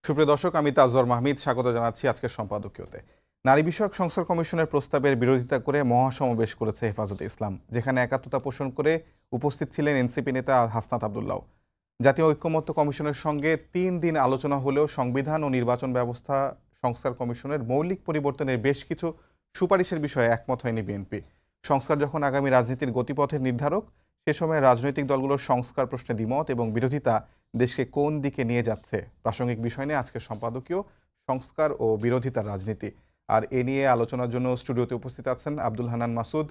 সুপ্রিয় দর্শক, আমি তাজওয়ার মাহমিদ স্বাগত জানাচ্ছি আজকের সম্পাদকীয়তে। নারী বিষয়ক সংস্কার কমিশনের প্রস্তাবের বিরোধিতা করে মহাসমাবেশ করেছে হেফাজতে ইসলাম, যেখানে একাত্মতা পোষণ করে উপস্থিত ছিলেন এনসিপি নেতা হাসনাত আবদুল্লাহ। জাতীয় ঐক্যমত্য কমিশনের সঙ্গে ৩ দিন আলোচনা হলেও সংবিধান ও নির্বাচন ব্যবস্থা সংস্কার কমিশনের মৌলিক পরিবর্তনের বেশ কিছু সুপারিশের বিষয়ে একমত হয়নি বিএনপি। সংস্কার যখন আগামী রাজনীতির গতিপথের নির্ধারক, সে সময় রাজনৈতিক দলগুলোর সংস্কার প্রশ্নে দ্বিমত এবং বিরোধিতা দেশকে কোন দিকে নিয়ে যাচ্ছে, প্রাসঙ্গিক বিষয় নিয়ে আজকের সম্পাদকীয় সংস্কার ও বিরোধিতার রাজনীতি। আর এ নিয়ে আলোচনার জন্য স্টুডিওতে উপস্থিত আছেন আব্দুল হান্নান মাসুদ,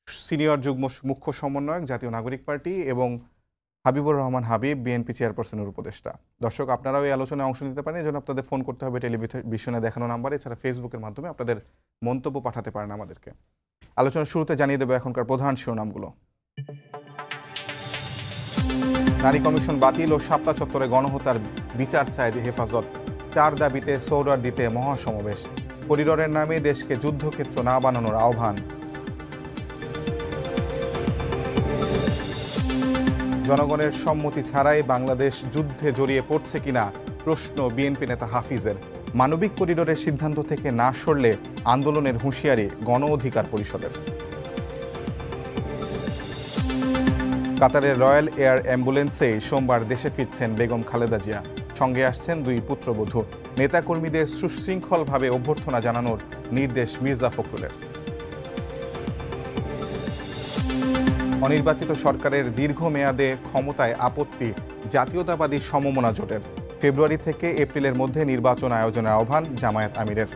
সিনিয়র যুগ্ম মুখ্য সমন্বয়ক, জাতীয় নাগরিক পার্টি, এবং হাবিবুর রহমান হাবিব, বিএনপি চেয়ারপারসনের উপদেষ্টা। দর্শক, আপনারাও এই আলোচনায় অংশ নিতে পারেন, এজন্য আপনাদের ফোন করতে হবে টেলিভিশনে দেখানো নাম্বারে, এছাড়া ফেসবুকের মাধ্যমে আপনাদের মন্তব্য পাঠাতে পারেন আমাদেরকে। আলোচনার শুরুতে জানিয়ে দেবো এখনকার প্রধান শিরোনামগুলো। নারী কমিশন বাতিল ও শাপলা চত্বরে গণহত্যার বিচার চায় হেফাজত। 4 দাবিতে সৌরার দিতে মহাসমাবেশ। করিডোরের নামে দেশকে যুদ্ধক্ষেত্র না বানানোর আহ্বান। জনগণের সম্মতি ছাড়াই বাংলাদেশ যুদ্ধে জড়িয়ে পড়ছে কিনা প্রশ্ন বিএনপি নেতা হাফিজের। মানবিক করিডোরের সিদ্ধান্ত থেকে না সরলে আন্দোলনের হুঁশিয়ারি গণ অধিকার পরিষদের। কাতারের রয়্যাল এয়ার অ্যাম্বুলেন্সে সোমবার দেশে ফিরছেন বেগম খালেদা জিয়া। সঙ্গে আসছেন 2 পুত্রবধূ। নেতাকর্মীদের সুশৃঙ্খলভাবে অভ্যর্থনা জানানোর নির্দেশ মির্জা ফখরুলের। অনির্বাচিত সরকারের দীর্ঘমেয়াদে ক্ষমতায় আপত্তি জাতীয়তাবাদী সমমনা জোটের। ফেব্রুয়ারি থেকে এপ্রিলের মধ্যে নির্বাচন আয়োজনের আহ্বান জামায়াত আমিরের।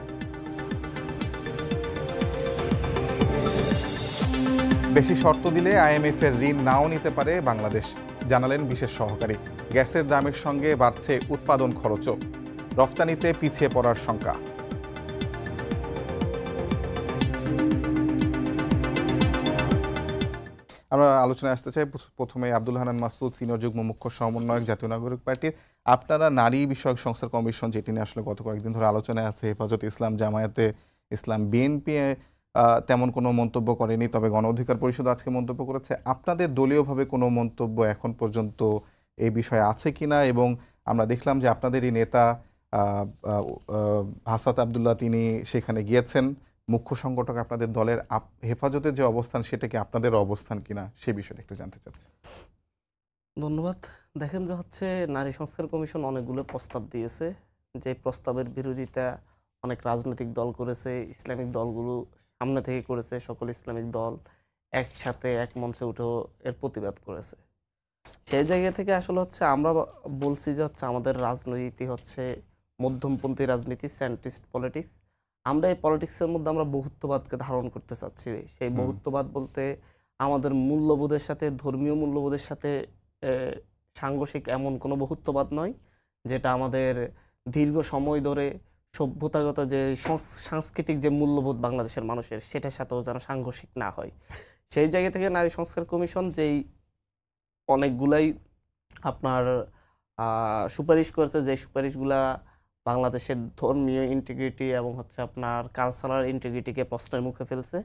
বেশি শর্ত দিলে আইএমএফ এর ঋণ নাও নিতে পারে বাংলাদেশ, জানালেন বিশেষ সহকারী। গ্যাসের দামের সঙ্গে বাড়ছে উৎপাদন খরচও। রফতানিতে পিছিয়ে পড়ার শঙ্কা। আমরা আলোচনায় আসতে চাই প্রথমে আব্দুল হান্নান মাসুদ, সিনিয়র যুগ্ম মুখ্য সমন্বয়ক, জাতীয় নাগরিক পার্টির। আপনারা নারী বিষয়ক সংস্কার কমিশন, যেটি নিয়ে আসলে গত কয়েকদিন ধরে আলোচনায় আছে, হেফাজতে ইসলাম, জামায়াতে ইসলাম, বিএনপি তেমন কোনো মন্তব্য করেনি, তবে গণ অধিকার পরিষদ আজকে মন্তব্য করেছে। আপনাদের দলীয়ভাবে কোনো মন্তব্য এখন পর্যন্ত এই বিষয়ে আছে কিনা? এবং আমরা দেখলাম যে আপনাদেরই নেতা হাসনাত আবদুল্লাহ, তিনি সেখানে গিয়েছেন, মুখ্য সংগঠক আপনাদের দলের। হেফাজতের যে অবস্থান, সেটা কি আপনাদের অবস্থান কিনা, সে বিষয়ে একটু জানতে চাচ্ছি। ধন্যবাদ। দেখেন যে নারী সংস্কার কমিশন অনেকগুলো প্রস্তাব দিয়েছে, যে প্রস্তাবের বিরোধিতা অনেক রাজনৈতিক দল করেছে, ইসলামিক দলগুলো সামনে থেকে করেছে। সকল ইসলামিক দল একসাথে এক মঞ্চে উঠেও এর প্রতিবাদ করেছে। সেই জায়গা থেকে আসলে আমরা বলছি যে আমাদের রাজনীতি মধ্যমপন্থী রাজনীতি, সেন্ট্রিস্ট পলিটিক্স। আমরা এই পলিটিক্সের মধ্যে আমরা বহুত্ববাদকে ধারণ করতে চাচ্ছি। সেই বহুত্ববাদ বলতে আমাদের মূল্যবোধের সাথে, ধর্মীয় মূল্যবোধের সাথে সাংঘর্ষিক এমন কোনো বহুত্ববাদ নয়, যেটা আমাদের দীর্ঘ সময় ধরে সভ্যতাগত যে সাংস্কৃতিক যে মূল্যবোধ বাংলাদেশের মানুষের, সেটার সাথেও যেন সাংঘর্ষিক না হয়। সেই জায়গা থেকে নারী সংস্কার কমিশন যেই অনেকগুলাই আপনার সুপারিশ করেছে, যে সুপারিশগুলা বাংলাদেশের ধর্মীয় ইন্টিগ্রিটি এবং আপনার কালচারাল ইন্টিগ্রিটিকে প্রশ্নের মুখে ফেলছে।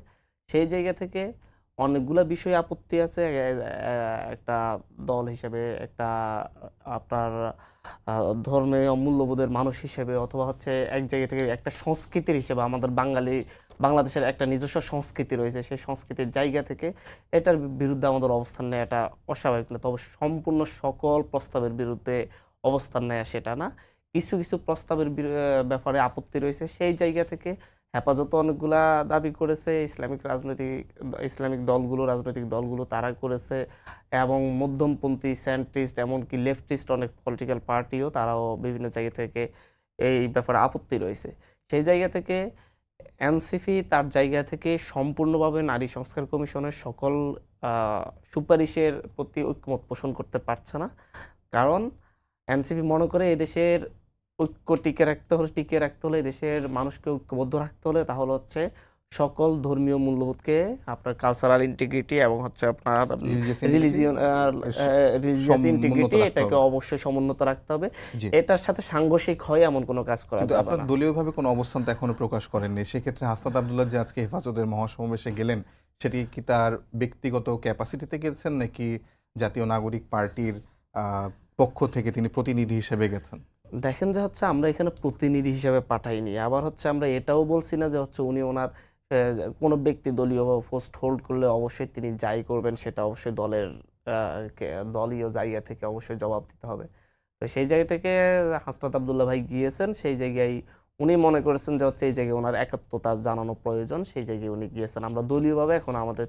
সেই জায়গা থেকে অনেকগুলা বিষয়ে আপত্তি আছে। একটা দল হিসেবে, একটা আপনার ধর্মীয় মূল্যবোধের মানুষ হিসেবে, অথবা এক জায়গা থেকে একটা সংস্কৃতির হিসেবে, আমাদের বাংলাদেশের একটা নিজস্ব সংস্কৃতি রয়েছে, সেই সংস্কৃতির জায়গা থেকে এটার বিরুদ্ধে আমাদের অবস্থান নেয় এটা অস্বাভাবিক না। তবে সম্পূর্ণ সকল প্রস্তাবের বিরুদ্ধে অবস্থান নেয় সেটা না। কিছু কিছু প্রস্তাবের ব্যাপারে আপত্তি রয়েছে। সেই জায়গা থেকে হেফাজত অনেকগুলা দাবি করেছে, ইসলামিক রাজনৈতিক দলগুলো তারা করেছে, এবং মধ্যমপন্থী, সেন্ট্রিস্ট, এমনকি লেফটিস্ট অনেক পলিটিক্যাল পার্টিও তারাও বিভিন্ন জায়গা থেকে এই ব্যাপারে আপত্তি রয়েছে। সেই জায়গা থেকে এনসিপি তার জায়গা থেকে সম্পূর্ণভাবে নারী সংস্কার কমিশনের সকল সুপারিশের প্রতি ঐক্যমত পোষণ করতে পারছে না। কারণ এনসিপি মনে করে এদেশের ঐক্য টিকে রাখতে হলে এদেশের মানুষকে ঐক্যবদ্ধ রাখতে হলে, তাহলে সকল ধর্মীয় মূল্যবোধকে, আপনার কালচারাল ইন্টিগ্রিটি এবং আপনার রিলিজিয়াস ইন্টিগ্রিটি, এটাকে অবশ্যই সমুন্নত রাখতে হবে। এটার সাথে সাংঘর্ষিক হয় এমন কোনো কাজ করা যাবে না। আপনার দলীয়ভাবে কোনো অবস্থান তো এখনো প্রকাশ করেননি। সেক্ষেত্রে হাসনাত আবদুল্লাহ যে আজকে হেফাজতের মহাসমাবেশে গেলেন, সেটি কি তার ব্যক্তিগত ক্যাপাসিটিতে গেছেন, নাকি জাতীয় নাগরিক পার্টির পক্ষ থেকে তিনি প্রতিনিধি হিসেবে গেছেন? দেখেন যে হচ্ছে আমরা এখানে প্রতিনিধি হিসেবে পাঠাইনি, আবার হচ্ছে আমরা এটাও বলছি না যে হচ্ছে উনি ওনার কোনো ব্যক্তি দলীয় পোস্ট হোল্ড করলে অবশ্যই তিনি যাই করবেন সেটা অবশ্যই দলের দলীয় জায়গা থেকে অবশ্যই জবাব দিতে হবে। তো সেই জায়গা থেকে হাসনাত আবদুল্লাহ ভাই গিয়েছেন, সেই জায়গায় উনি মনে করেছেন যে হচ্ছে এই জায়গায় ওনার একাত্মতা জানানো প্রয়োজন, সেই জায়গায় উনি গিয়েছেন। আমরা দলীয়ভাবে এখন আমাদের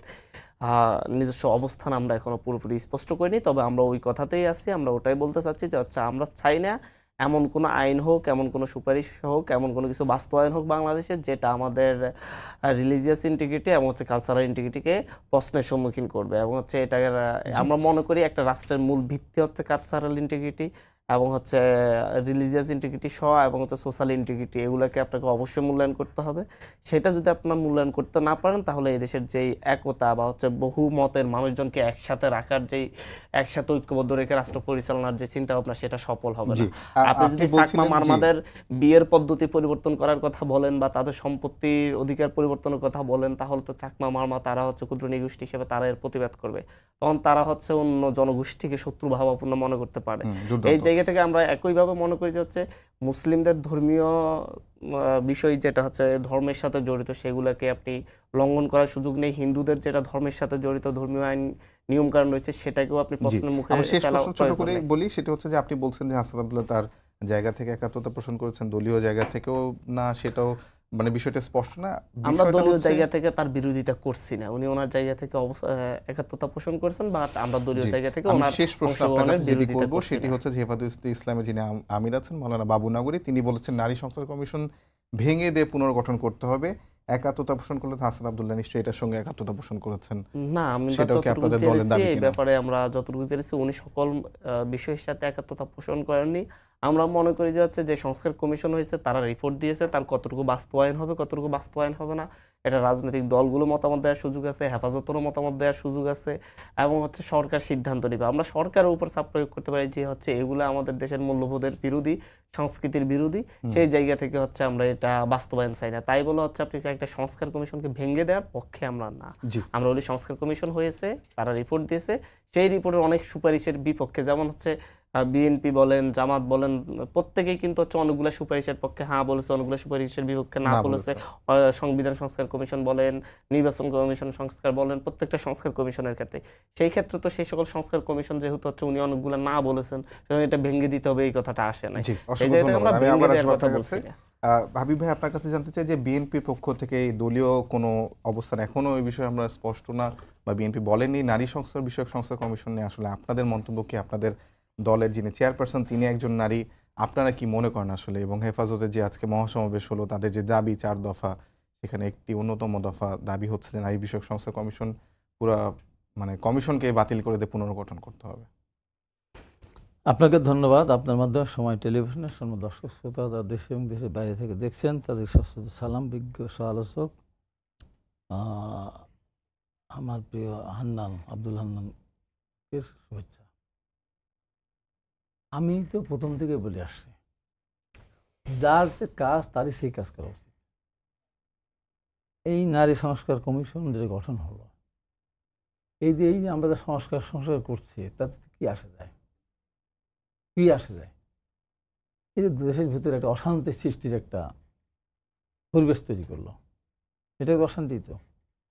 নিজস্ব অবস্থান আমরা এখনো পুরোপুরি স্পষ্ট করিনি, তবে আমরা ওই কথাতেই আছি। আমরা ওটাই বলতে চাচ্ছি যে হচ্ছে আমরা চাই না এমন কোনো আইন হোক, এমন কোনো সুপারিশ হোক, এমন কোনো কিছু বাস্তবায়ন হোক বাংলাদেশে যেটা আমাদের রিলিজিয়াস ইন্টিগ্রিটি এবং হচ্ছে কালচারাল ইন্টিগ্রিটিকে প্রশ্নের সম্মুখীন করবে। এবং হচ্ছে এটা আমরা মনে করি একটা রাষ্ট্রের মূল ভিত্তি হচ্ছে কালচারাল ইন্টিগ্রিটি এবং হচ্ছে রিলিজিয়াস ইন্টিগ্রিটি সহ এবং হচ্ছে সোশ্যাল ইন্টিগ্রিটি, এগুলোকে আপনাকে অবশ্যই মূল্যায়ন করতে হবে। সেটা যদি আপনার মূল্যায়ন করতে না পারেন তাহলে এই দেশের যেই একতা বা হচ্ছে বহু মতের মানুষজনকে একসাথে রাখার যেই একসাথে ঐক্যবদ্ধ রেখে রাষ্ট্র পরিচালনার যে চিন্তা ভাবনা সেটা সফল হবে না। আপনি যদি চাকমা মারমাদের বিয়ের পদ্ধতি পরিবর্তন করার কথা বলেন বা তাদের সম্পত্তির অধিকার পরিবর্তনের কথা বলেন, তাহলে তো চাকমা মারমা তারা হচ্ছে ক্ষুদ্র নৃগোষ্ঠী হিসেবে তারা এর প্রতিবাদ করবে, তখন তারা হচ্ছে অন্য জনগোষ্ঠীকে শত্রু ভাবাপন্ন মনে করতে পারে। এই জায়গা থেকে আমরা একইভাবে মনে করি যে হচ্ছে মুসলিমদের ধর্মীয় বিষয় যেটা হচ্ছে ধর্মের সাথে জড়িত সেগুলোকে আপনি লঙ্ঘন করার সুযোগ নেই। হিন্দুদের যেটা ধর্মের সাথে জড়িত ধর্মীয় আইন নিয়ম কানুন রয়েছে সেটাকেও আপনি প্রশ্নের মুখে আমার শেষ প্রশ্ন ছোট করে বলি, সেটা হচ্ছে যে আপনি বলছেন যে হাসনাত আবদুল্লাহ তার জায়গা থেকে একাত্মতা পোষণ করেছেন, দলীয় জায়গা থেকেও না, সেটাও মানে বিষয়টা স্পষ্ট না। আমরা দলীয় জায়গা থেকে তার বিরোধিতা করছি না, উনি ওনার জায়গা থেকে একাত্মতা পোষণ করেছেন, বা আমরা দলীয় জায়গা থেকে ওনার শেষ প্রশ্ন আপনার কাছে যেটি করব সেটি হচ্ছে যে হেফাজতে ইসলামে যিনি আমির আছেন মাওলানা বাবু নাগরী, তিনি বলেছেন নারী সংস্কার কমিশন ভেঙে দিয়ে পুনর্গঠন করতে হবে। একাত্মতা পোষণ করলে হাসনাত আবদুল্লাহ নিশ্চয়ই এটার সঙ্গে একাত্মতা পোষণ করেছেন। না, আমি যতটুকু জেনেছি এই ব্যাপারে আমরা যতটুকু জেনেছি উনি সকল বিষয়ের সাথে একাত্মতা পোষণ করেননি। আমরা মনে করি যে হচ্ছে যে সংস্কার কমিশন হয়েছে তারা রিপোর্ট দিয়েছে, তার কতটুকু বাস্তবায়ন হবে কতটুকু বাস্তবায়ন হবে না এটা রাজনৈতিক দলগুলো মতামত দেওয়ার সুযোগ আছে, হেফাজতেরও মতামত দেওয়ার সুযোগ আছে, এবং হচ্ছে সরকার সিদ্ধান্ত নেবে। আমরা সরকারের উপর চাপ প্রয়োগ করতে পারি যে হচ্ছে এগুলো আমাদের দেশের মূল্যবোধের বিরোধী, সংস্কৃতির বিরোধী, সেই জায়গা থেকে হচ্ছে আমরা এটা বাস্তবায়ন চাই না। তাই বলে হচ্ছে আপনি একটা সংস্কার কমিশনকে ভেঙে দেওয়ার পক্ষে আমরা না। আমরা বলি সংস্কার কমিশন হয়েছে, তারা রিপোর্ট দিয়েছে, সেই রিপোর্টের অনেক সুপারিশের বিপক্ষে, যেমন হচ্ছে বিএনপি বলেন, জামাত বলেন, প্রত্যেকেই কিন্তু হচ্ছে অনেকগুলো সুপারিশের পক্ষে হ্যাঁ বলেছে, অনেকগুলো সুপারিশের বিপক্ষে না বলেছে। সংবিধান সংস্কার কমিশন বলেন, নির্বাচন কমিশন সংস্কার বলেন, প্রত্যেকটা সংস্কার কমিশনের ক্ষেত্রে, সেই ক্ষেত্রে তো সেই সকল সংস্কার কমিশন যেহেতু হচ্ছে উনি অনেকগুলো না বলেছেন, এটা ভেঙে দিতে হবে এই কথাটা আসে নাই। হাবিব ভাই, আপনার কাছে জানতে চাই যে বিএনপির পক্ষ থেকে দলীয় কোনো অবস্থান এখনো এই বিষয়ে আমরা স্পষ্ট না, বা বিএনপি বলেনি নারী সংস্কার বিষয়ক সংস্কার কমিশন নিয়ে আসলে আপনাদের মন্তব্য কি? আপনাদের দলের যিনি চেয়ারপারসন তিনি একজন নারী, আপনারা কি মনে করেন আসলে? এবং হেফাজতের যে আজকে মহাসমাবেশ হলো, তাদের যে দাবি 4 দফা, সেখানে একটি অন্যতম দফা দাবি হচ্ছে যে নারী বিষয়ক সংস্কার কমিশন পুরা মানে কমিশনকে বাতিল করে দিয়ে পুনর্গঠন করতে হবে। আপনাকে ধন্যবাদ। আপনার মাধ্যমে সময় টেলিভিশনের সব দর্শক শ্রোতা যারা দেশে এবং দেশের বাইরে থেকে দেখছেন তাদের সশ্রদ্ধ সালাম, বিজ্ঞ সহ-আলোচক আমার প্রিয় হান্নান, আব্দুল হান্নানের শুভেচ্ছা। আমি তো প্রথম থেকে বলে আসছি, যার যে কাজ তারই সেই কাজ করা উচিত। এই নারী সংস্কার কমিশন যে গঠন হলো, এই যে আমরা যে সংস্কার করছি তাতে কি আসে যায়? কি আসে যায়? এই যে দেশের ভিতরে একটা অশান্তি সৃষ্টির একটা পরিবেশ তৈরি করলো, এটা অশান্তি। তো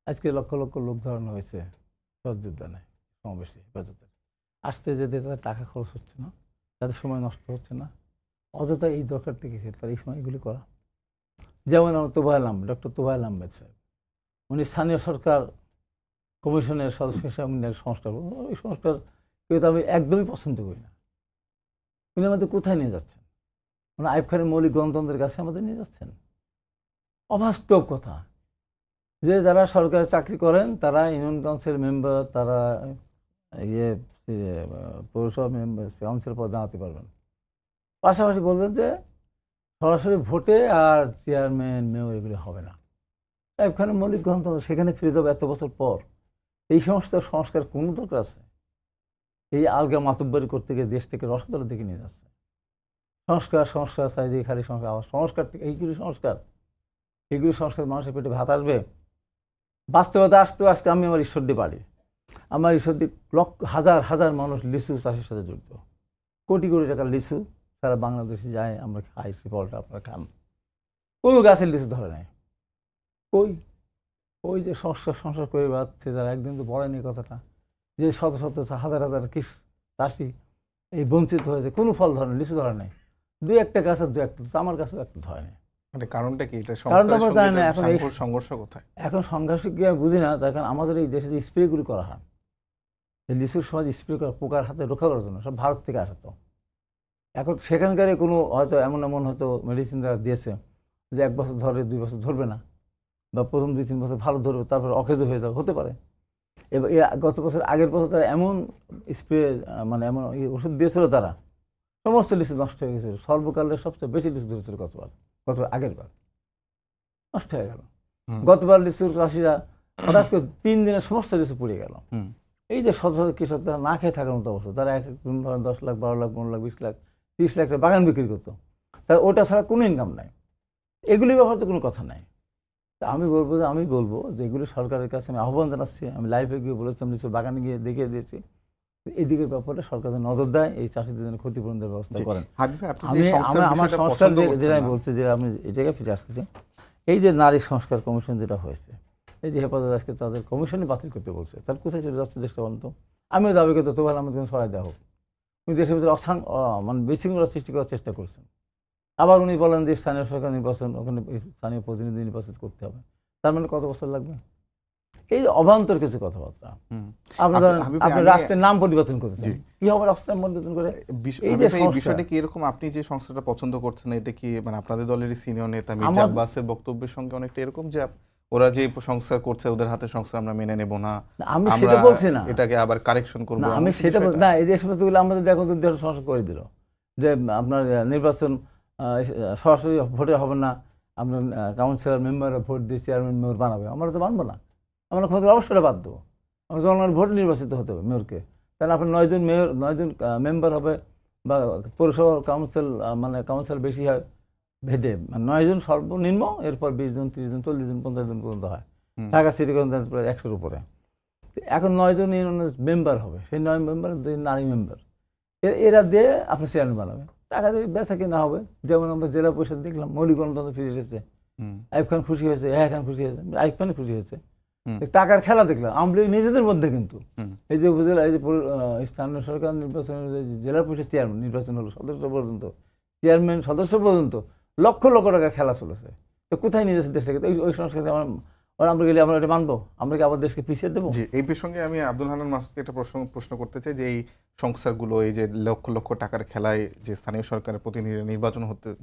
আজকে লক্ষ লক্ষ লোক ধরানো হয়েছে সহযোদ্ধানে সমাবেশে, হেফাজতের আসতে যেতে তাদের টাকা খরচ হচ্ছে না, তাদের সময় নষ্ট হচ্ছে না, অযথা এই দরকারটা কি তার এই সময় এগুলি করা। যেমন আমার ডক্টর তোবায়ল আহমেদ সাহেব, উনি স্থানীয় সরকার কমিশনের সদস্য হিসাবে সংস্কার, ওই সংস্কার কিন্তু আমি একদমই পছন্দ করি না। উনি আমাদের কোথায় নিয়ে যাচ্ছেন? মানে আইয়ুব খানের মৌলিক গণতন্ত্রের কাছে আমাদের নিয়ে যাচ্ছেন। অবাস্তব কথা যে যারা সরকারি চাকরি করেন তারা ইউনিয়ন কাউন্সিল মেম্বার, তারা পৌরসভা মেম্বার, কাউন্সিল পদে দাঁড়াতে পারবেন। পাশাপাশি বললেন যে সরাসরি ভোটে আর চেয়ারম্যান মেয়র এগুলি হবে না। আইয়ুব খানের মৌলিক গণতন্ত্র সেখানে ফিরে যাবে এত বছর পর। এই সমস্ত সংস্কার কোনো দরকার আছে? এই আলগা মাতব্বরি করতে গিয়ে দেশটাকে রসতলের দিকে নিয়ে যাচ্ছে। সংস্কার চাইলে খালি সংস্কার, আবার সংস্কার, এইগুলি সংস্কার মানুষের পেটে ভাত আসবে? বাস্তবতা আসতেও আজকে আমি আমার ঈশ্বরদী বাড়ি, আমার ঈশ্বরদী হাজার হাজার মানুষ লিচু চাষের সাথে জড়িত, কোটি কোটি টাকার লিচু সারা বাংলাদেশে যায়, আমরা খাই সে ফলটা, আপনারা খান। কোনো গাছের লিচু ধরে নাই। কই ওই যে সংসার করে বেড়াচ্ছে যারা, একদিন তো বলেনি কথাটা, যে শত শত হাজার হাজার চাষি এই বঞ্চিত হয়েছে, কোনো ফল ধরে নাই, লিচু ধরে নাই। দুই একটা গাছের দু একটা, তো আমার কাছেও একটু ধরে নাই। মানে কারণটা কি? এটা কারণটা আমরা জানি না। এখন এই সংঘর্ষ কোথায়? এখন সংঘর্ষ কি আমি বুঝি না। তার কারণ আমাদের এই দেশে যে স্প্রেগুলি করা হয়, এই লিচুর সময় স্প্রে করা পোকার হাতে রক্ষা করার জন্য, সব ভারত থেকে আসে। তো এখন সেখানকার কোনো হয়তো এমন হয়তো মেডিসিন দ্বারা দিয়েছে যে 1 বছর ধরে, 2 বছর ধরবে না, বা প্রথম 2-3 বছর ভালো ধরবে, তারপর অকেজ হয়ে যাবে, হতে পারে। এবার গত বছর, আগের বছর তারা এমন স্প্রে, মানে এমন ওষুধ দিয়েছিল, তারা সমস্ত লিচু নষ্ট হয়ে গেছিল। সর্বকালের সবচেয়ে বেশি লিচু ধরেছিল গতবার আগের বার, নষ্ট হয়ে গেল। গতবার লিচুর চাষিরা হঠাৎ করে 3 দিনে সমস্ত লিচু পুড়ে গেল। এই যে শত শত কৃষক, তারা না খেয়ে থাকার মতো অবস্থা, তারা একদিন ধরেন 10 লাখ, 12 লাখ, 15 লাখ, 20 লাখ, 30 লাখ টাকা বাগান বিক্রি করতো, তার ওটা ছাড়া কোনো ইনকাম নাই। এগুলি ব্যাপারে তো কোনো কথা নাই। তা আমি বলবো যে এগুলি সরকারের কাছে আমি আহ্বান জানাচ্ছি। আমি লাইভে গিয়ে বলেছিলাম, লিচুর বাগানে গিয়ে দেখিয়ে দিয়েছি। এই দিকের ব্যাপারে সরকার নজর দেয়, এই চাষিদের জন্য ক্ষতিপূরণ দেওয়ার ব্যবস্থা করেন। আমার সংস্কার যেটা আমি বলছি, যে আমি এই জায়গায় ফিরে আসতেছি, এই যে নারী সংস্কার কমিশন যেটা হয়েছে, এই যে হেফাজত আজকে তাদের কমিশনই বাতিল করতে বলছে, তার কোথায় চলে যাচ্ছে দেশটা বলতো? আমিও দাবি করতে, তোমার আমাদের সরাই দেওয়া হোক। উনি দেশের ভিতরে মানে বিশৃঙ্খলা সৃষ্টি করার চেষ্টা করছেন। আবার উনি বলেন যে স্থানীয় সরকার নির্বাচন, ওখানে স্থানীয় প্রতিনিধি নির্বাচন করতে হবে। তার মানে কত বছর লাগবে? এই অবান্তর কিছু কথাবার্তা। আপনার রাষ্ট্রের নাম পরিবর্তন করেছেন, কি হবে রাষ্ট্রের নাম পরিবর্তন করে? এই যে বিষয়টা কি এরকম, আপনি যে সংস্থাটা পছন্দ করছেন, এটা কি মানে আপনাদের দলেরই সিনিয়র নেতা মির্জা আব্বাসের বক্তব্যের সঙ্গে অনেকটা এরকম, যে ওরা যে সংস্কার করছে, ওদের হাতে সংস্কার আমরা মেনে নেব না, আমি সেটা বলছি না, এটাকে আবার কারেকশন করব? আমি সেটা না। এই যে সমস্তগুলো আমাদের দেখুন তো সংস্কার করে দিল, যে আপনার নির্বাচন সরাসরি ভোটে হবে না, আপনার কাউন্সিলর মেম্বাররা ভোট দিয়ে চেয়ারম্যান মেয়র বানাবে। আমরা তো মানবো না, আমরা ক্ষমতা অবশ্যই বাধ্য। আমরা জনগণের ভোট নির্বাচিত হতে হবে মেয়রকে। তাহলে আপনার 9 জন মেয়র, 9 জন মেম্বার হবে, বা পৌরসভা কাউন্সিল বেশি হয় ভেদে 9 জন সর্বনিম্ন, এরপর 20 জন, 30 জন, 40 জন, 50 জন পর্যন্ত হয়। ঢাকা সিটি কর্পোরেশন প্রায় 100-র উপরে। এখন 9 জন মেম্বার হবে, সেই 9 মেম্বার 2 নারী মেম্বার, এরা দিয়ে আপনি চেয়ারম্যান বানাবে, টাকা দিয়ে বেচা কিনা হবে। যেমন আমরা জেলা পরিষদ দেখলাম, মৌলিক গণতন্ত্র ফিরে এসেছে, আইয়ুব খান খুশি হয়েছে, খান খুশি হয়েছে, আইয়ুব খান খুশি হয়েছে। টাকার খেলা দেখলাম আওয়ামী লীগ নিজেদের মধ্যে, কিন্তু এই যে উপজেলা, এই যে স্থানীয় সরকার নির্বাচন, জেলা পরিষদ চেয়ারম্যান নির্বাচন হলো, সদস্য পর্যন্ত, চেয়ারম্যান সদস্য পর্যন্ত লক্ষ লক্ষ টাকার খেলা চলেছে। তো কোথায় নিয়ে যাচ্ছে দেশটাকে? ওই সংস্কৃতি আমরা গেলে আমরা এটা মানবো? আমরা কি আবার দেশকে পিছিয়ে দেবো? এই প্রসঙ্গে আমি আব্দুল হান্নান মাসুদকে একটা প্রশ্ন করতে চাই, যে এই সংস্কারগুলো, এই যে লক্ষ লক্ষ টাকার খেলায় যে স্থানীয় সরকারের প্রতিনিধি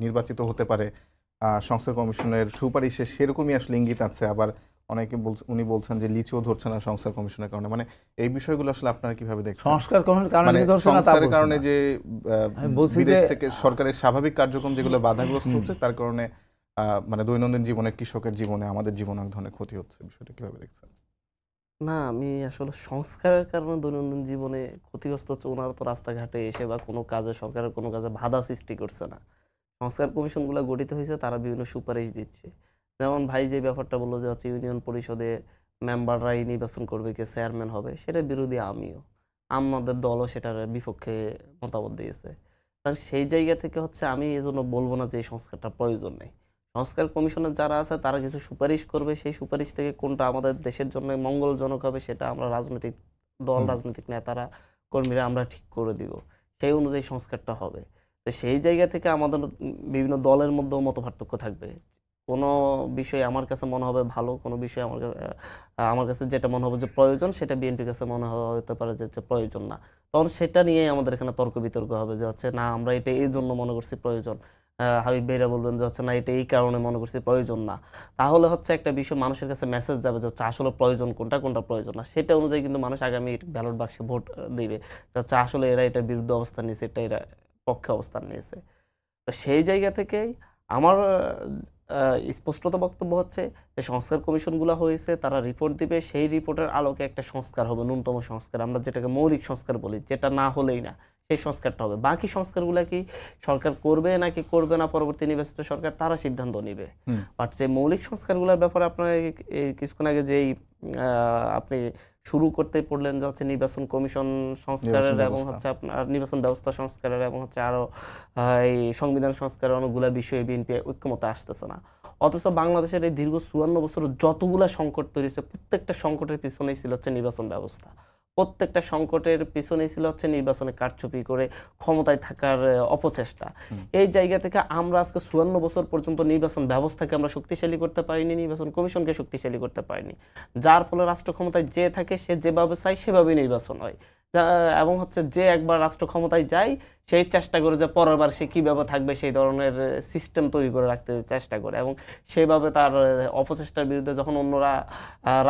নির্বাচিত হতে পারে, সংস্কার কমিশনের সুপারিশে সেরকমই আসলে ইঙ্গিত আছে। আবার অনেকে উনি বলছেন যে লিচুও ধরছে না সংস্কার কমিশনের কারণে। মানে এই বিষয়গুলো আসলে আপনারা কিভাবে দেখছেন? সংস্কার কমিশনের কারণে ধরছে না, সংস্কারের কারণে যে বিদেশ থেকে সরকারের স্বাভাবিক কার্যক্রম যেগুলো বাধাগ্রস্ত হচ্ছে, তার কারণে মানে দৈনন্দিন জীবনে, কৃষকের জীবনে, আমাদের জীবনে অনেক ধরনের ক্ষতি হচ্ছে। বিষয়টা কিভাবে দেখছেন? না, আমি আসলে সংস্কারের কারণে দৈনন্দিন জীবনে ক্ষতিগ্রস্ত হচ্ছে, ওনারা তো রাস্তাঘাটে এসে বা কোনো কাজে, সরকারের কোনো কাজে বাধা সৃষ্টি করছে না। সংস্কার কমিশনগুলো গঠিত হয়েছে, তারা বিভিন্ন সুপারিশ দিচ্ছে। যেমন ভাই যে ব্যাপারটা বললো যে হচ্ছে ইউনিয়ন পরিষদে মেম্বাররাই নির্বাচন করবে, কে চেয়ারম্যান হবে, সেটার বিরোধী আমিও, আমাদের দলও সেটার বিপক্ষে মতামত দিয়েছে। কারণ সেই জায়গা থেকে হচ্ছে আমি এজন্য বলবো না যে এই সংস্কারটা প্রয়োজন নেই। সংস্কার কমিশনের যারা আছে তারা কিছু সুপারিশ করবে, সেই সুপারিশ থেকে কোনটা আমাদের দেশের জন্য মঙ্গলজনক হবে সেটা আমরা রাজনৈতিক দল, রাজনৈতিক নেতারা, কর্মীরা আমরা ঠিক করে দিব, সেই অনুযায়ী সংস্কারটা হবে। তো সেই জায়গা থেকে আমাদের বিভিন্ন দলের মধ্যেও মত পার্থক্য থাকবে। কোনো বিষয় আমার কাছে মনে হবে ভালো, কোনো বিষয় আমার কাছে যেটা মনে হবে যে প্রয়োজন, সেটা বিএনপির কাছে মনে হতে পারে যে প্রয়োজন না। তখন সেটা নিয়েই আমাদের এখানে তর্ক বিতর্ক হবে, যে হচ্ছে না আমরা এটা এই জন্য মনে করছি প্রয়োজন, হাবিব ভাইরা বলবেন যে হচ্ছে না এটা এই কারণে মনে করছি প্রয়োজন না। তাহলে হচ্ছে একটা বিষয় মানুষের কাছে মেসেজ যাবে যে হচ্ছে আসলে প্রয়োজন কোনটা, কোনটা প্রয়োজন না। সেটা অনুযায়ী কিন্তু মানুষ আগামী ব্যালট বাক্সে ভোট দিবে, হচ্ছে আসলে এরা এটার বিরুদ্ধে অবস্থান নিয়েছে, এরা পক্ষে অবস্থান নিয়েছে। তো সেই জায়গা থেকেই আমার স্পষ্টত বক্তব্য হচ্ছে যে সংস্কার কমিশনগুলো হয়েছে, তারা রিপোর্ট দিবে, সেই রিপোর্টের আলোকে একটা সংস্কার হবে, ন্যূনতম সংস্কার, আমরা যেটাকে মৌলিক সংস্কার বলি, যেটা না হলেই না, সেই সংস্কারটা হবে। বাকি সংস্কারগুলো কি সরকার করবে নাকি করবে না, পরবর্তী নির্বাচিত সরকার তারা সিদ্ধান্ত নেবে। বাট যে মৌলিক সংস্কারগুলোর ব্যাপারে আপনার এই কিছুক্ষণ আগে যেই আপনি শুরু করতে পড়লেন যে হচ্ছে নির্বাচন কমিশন সংস্কারের এবং হচ্ছে আপনার নির্বাচন ব্যবস্থা সংস্কারের এবং হচ্ছে আরো এই সংবিধান সংস্কারের অনেকগুলা বিষয়ে বিএনপি ঐক্যমতে আসতেছে না। অথচ বাংলাদেশের এই দীর্ঘ 54 বছর যতগুলা সংকট তৈরি হয়েছে প্রত্যেকটা সংকটের পিছনেই ছিল হচ্ছে নির্বাচন ব্যবস্থা, প্রত্যেকটা সংকটের পিছনেই ছিল হচ্ছে নির্বাচনে কারচুপি করে ক্ষমতায় থাকার অপচেষ্টা। এই জায়গা থেকে আমরা আজকে 54 বছর পর্যন্ত নির্বাচন ব্যবস্থাকে আমরা শক্তিশালী করতে পারিনি, নির্বাচন কমিশনকে শক্তিশালী করতে পারিনি, যার ফলে রাষ্ট্র ক্ষমতায় যে থাকে সে যেভাবে চায় সেভাবেই নির্বাচন হয়। এবং হচ্ছে যে একবার রাষ্ট্র ক্ষমতায় যায় সেই চেষ্টা করে যে পরের বার সে কীভাবে থাকবে সেই ধরনের সিস্টেম তৈরি করে রাখতে চেষ্টা করে, এবং সেইভাবে তার অপচেষ্টার বিরুদ্ধে যখন অন্যরা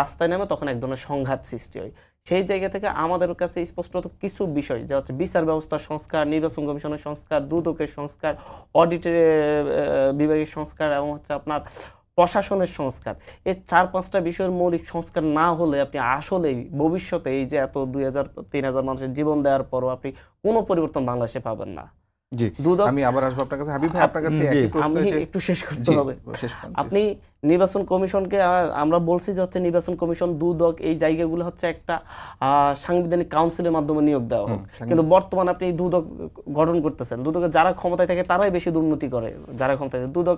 রাস্তায় নামে তখন এক ধরনের সংঘাত সৃষ্টি হয়। সেই জায়গা থেকে আমাদের কাছে স্পষ্টত কিছু বিষয় যা হচ্ছে বিচার ব্যবস্থার সংস্কার, নির্বাচন কমিশনের সংস্কার, দুদকের সংস্কার, অডিটের বিভাগের সংস্কার এবং হচ্ছে আপনার প্রশাসনের সংস্কার, এই 4-5টা বিষয়ের মৌলিক সংস্কার না হলে আপনি আসলেই ভবিষ্যতে এই যে এত 2000-3000 মানুষের জীবন দেওয়ার পরও আপনি কোনো পরিবর্তন বাংলাদেশে পাবেন না। জি, আমি আবার আসবো আপনার কাছে। হাবিব ভাই, আপনার কাছে একই প্রশ্ন, আমি একটু শেষ করতে হবে। আপনি নির্বাচন কমিশনকে আমরা বলছি যে হচ্ছে নির্বাচন কমিশন, দুদক, এই জায়গাগুলো হচ্ছে একটা সাংবিধানিক কাউন্সিলের মাধ্যমে নিয়োগ দেওয়া হোক, কিন্তু বর্তমানে আপনি দুদক গঠন করতেছেন, দুদকের যারা ক্ষমতায় থাকে তারাই বেশি দুর্নীতি করে, যারা ক্ষমতায় থাকে। দুদক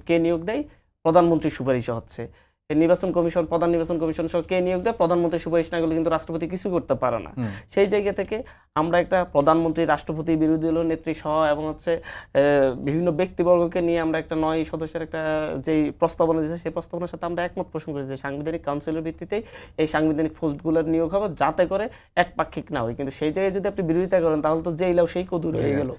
কে নিয়োগ দেয়? প্রধানমন্ত্রীর সুপারিশে হচ্ছে। নির্বাচন কমিশন, প্রধান নির্বাচন কমিশন সহ কে নিয়োগ দেয়? প্রধানমন্ত্রীর সুপারিশ না করলে কিন্তু রাষ্ট্রপতি কিছু করতে পারে না। সেই জায়গা থেকে আমরা একটা প্রধানমন্ত্রী, রাষ্ট্রপতি, বিরোধী দলীয় নেত্রী সহ এবং হচ্ছে বিভিন্ন ব্যক্তিবর্গকে নিয়ে আমরা একটা 9 সদস্যের একটা যেই প্রস্তাবনা দিয়েছে সেই প্রস্তাবনার সাথে আমরা একমত পোষণ করেছি যে সাংবিধানিক কাউন্সিলের ভিত্তিতেই এই সাংবিধানিক পোস্টগুলোর নিয়োগ হবে, যাতে করে একপাক্ষিক না হয়। কিন্তু সেই জায়গায় যদি আপনি বিরোধিতা করেন তাহলে তো যেই লাও সেই কদুর হয়ে গেল।